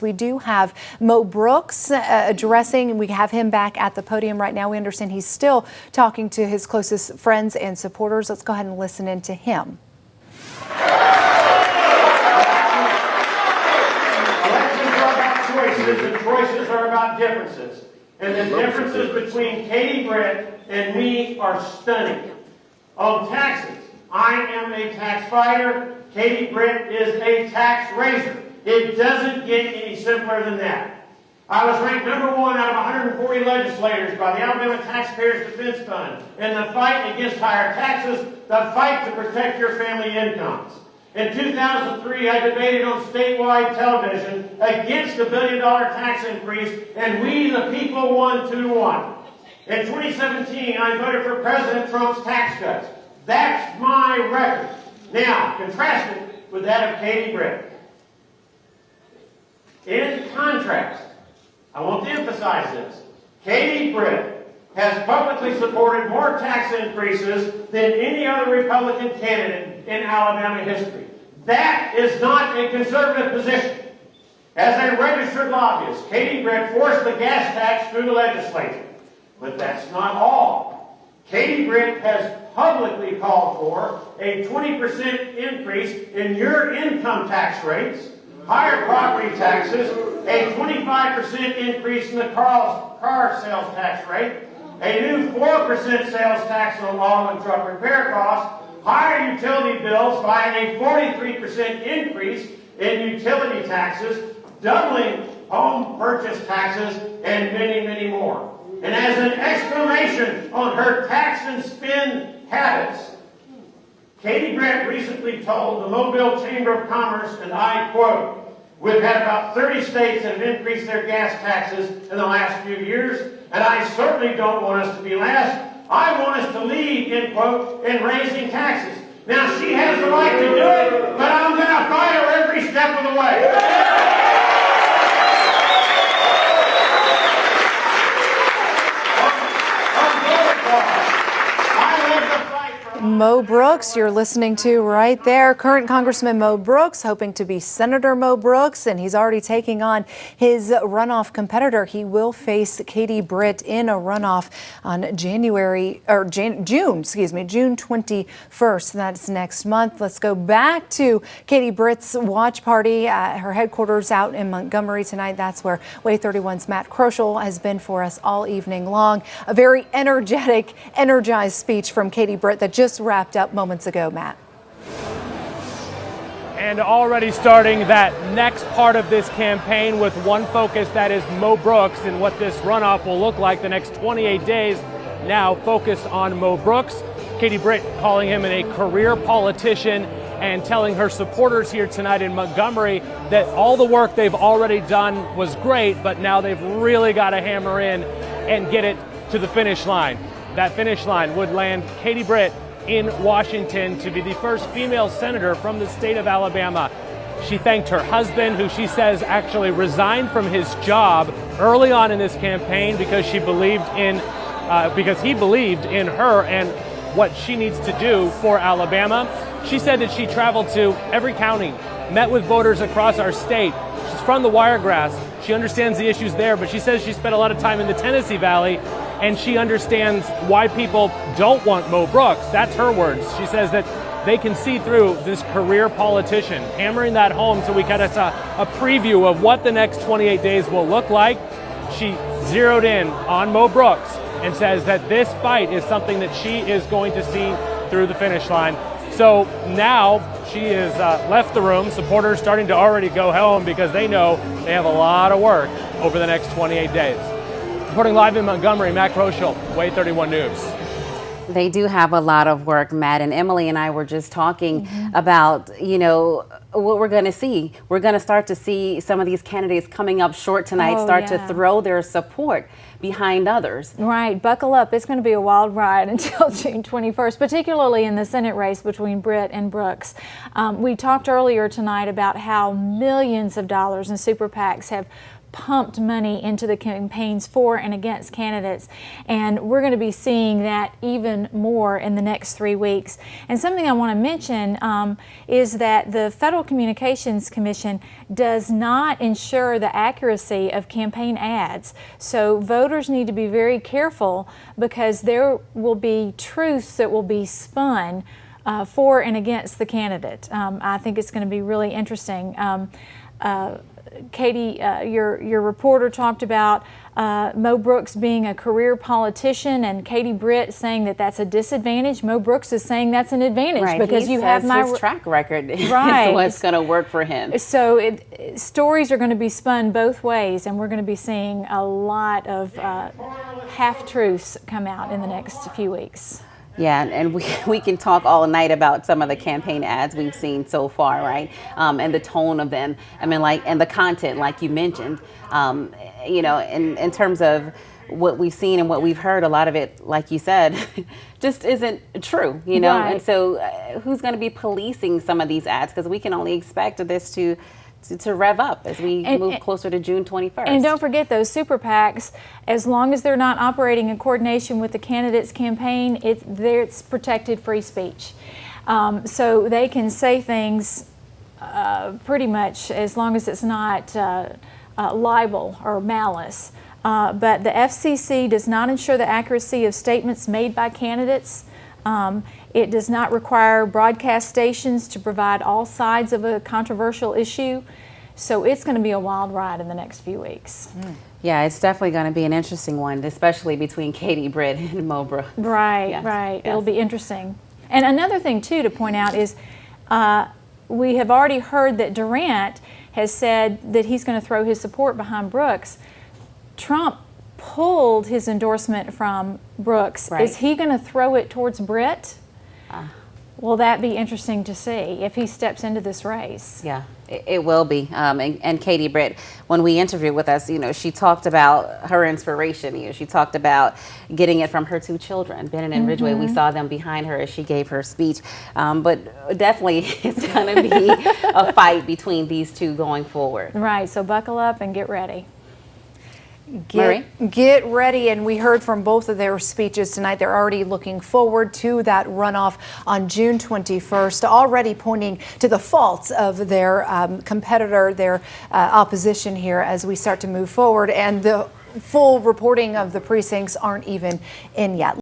We do have Mo Brooks addressing. We have him back at the podium right now. We understand he's still talking to his closest friends and supporters. Let's go ahead and listen in to him. Elections are about choices, and choices are about differences. And the differences between Katie Britt and me are stunning. On taxes, I am a tax fighter. Katie Britt is a tax raiser. It doesn't get any simpler than that. I was ranked #1 out of 140 legislators by the Alabama Taxpayers Defense Fund in the fight against higher taxes, the fight to protect your family incomes. In 2003, I debated on statewide television against the $1 billion tax increase, and we, the people, won 2-1. In 2017, I voted for President Trump's tax cuts. That's my record. Now, contrast it with that of Katie Britt. In contrast, I want to emphasize this. Katie Britt has publicly supported more tax increases than any other Republican candidate in Alabama history. That is not a conservative position. As a registered lobbyist, Katie Britt forced the gas tax through the legislature. But that's not all. Katie Britt has publicly called for a 20% increase in your income tax rates, higher property taxes, a 25% increase in the car sales tax rate, a new 4% sales tax on auto and truck repair costs, higher utility bills by a 43% increase in utility taxes, doubling home purchase taxes, and many, many more. And as an exclamation on her tax and spend habits, Katie Britt recently told the Mobile Chamber of Commerce, and I quote, "We've had about 30 states that have increased their gas taxes in the last few years, and I certainly don't want us to be last. I want us to lead," end quote, "in raising taxes." Now, she has the right to do it, but I'm going to fight her every step of the way. Mo Brooks, you're listening to right there. Current Congressman Mo Brooks, hoping to be Senator Mo Brooks, and he's already taking on his runoff competitor. He will face Katie Britt in a runoff on June 21st. That's next month. Let's go back to Katie Britt's watch party at her headquarters out in Montgomery tonight. That's where Way 31's Matt Kroschel has been for us all evening long. A very energetic, energized speech from Katie Britt that just wrapped up moments ago, Matt. And already starting that next part of this campaign with one focus, that is Mo Brooks and what this runoff will look like the next 28 days. Now focused on Mo Brooks. Katie Britt calling him a career politician and telling her supporters here tonight in Montgomery that all the work they've already done was great, but now they've really got to hammer in and get it to the finish line. That finish line would land Katie Britt in Washington to be the first female senator from the state of Alabama. She thanked her husband, who she says actually resigned from his job early on in this campaign because he believed in her and what she needs to do for Alabama. She said that she traveled to every county, met with voters across our state. She's from the Wiregrass. She understands the issues there, but she says she spent a lot of time in the Tennessee Valley, and she understands why people don't want Mo Brooks. That's her words. She says that they can see through this career politician, hammering that home so we get us a preview of what the next 28 days will look like. She zeroed in on Mo Brooks and says that this fight is something that she is going to see through the finish line. So now she has left the room. Supporters starting to already go home because they know they have a lot of work over the next 28 days. Reporting live in Montgomery, Matt Kroschel, Way 31 News. They do have a lot of work, Matt, and Emily and I were just talking about, what we're going to see. We're going to start to see some of these candidates coming up short tonight to throw their support behind others. Right. Buckle up. It's going to be a wild ride until June 21st, particularly in the Senate race between Britt and Brooks. We talked earlier tonight about how millions of dollars in super PACs have pumped money into the campaigns for and against candidates, and we're going to be seeing that even more in the next 3 weeks. And something I want to mention is that the Federal Communications Commission does not ensure the accuracy of campaign ads, so voters need to be very careful because there will be truths that will be spun for and against the candidate. I think it's going to be really interesting. Katie, your reporter talked about Mo Brooks being a career politician, and Katie Britt saying that that's a disadvantage. Mo Brooks is saying that's an advantage because he you says have my his track record right. is what's going to work for him. So stories are going to be spun both ways, and we're going to be seeing a lot of half-truths come out in the next few weeks. Yeah, and we can talk all night about some of the campaign ads we've seen so far, right? And the tone of them. I mean, and the content, like you mentioned. In terms of what we've seen and what we've heard, a lot of it, like you said, just isn't true, Right. And so who's going to be policing some of these ads? Because we can only expect this to rev up as we move closer to June 21st. And don't forget those super PACs, as long as they're not operating in coordination with the candidate's campaign, it's protected free speech. So they can say things pretty much as long as it's not libel or malice. But the FCC does not ensure the accuracy of statements made by candidates. It does not require broadcast stations to provide all sides of a controversial issue. So it's going to be a wild ride in the next few weeks. Yeah, it's definitely going to be an interesting one, especially between Katie Britt and Mo Brooks. Right, yes. right. Yes. It'll be interesting. And another thing, too, to point out is we have already heard that Durant has said that he's going to throw his support behind Brooks. Trump pulled his endorsement from Brooks. Right. Is he going to throw it towards Britt? Will that be interesting to see if he steps into this race? Yeah, it will be. And Katie Britt, when we interviewed with us, she talked about her inspiration. She talked about getting it from her two children, Bennett and Ridgway. We saw them behind her as she gave her speech. But definitely it's going to be a fight between these two going forward. Right, so buckle up and get ready. Get ready, and we heard from both of their speeches tonight. They're already looking forward to that runoff on June 21st, already pointing to the faults of their competitor, their opposition here as we start to move forward. And the full reporting of the precincts aren't even in yet.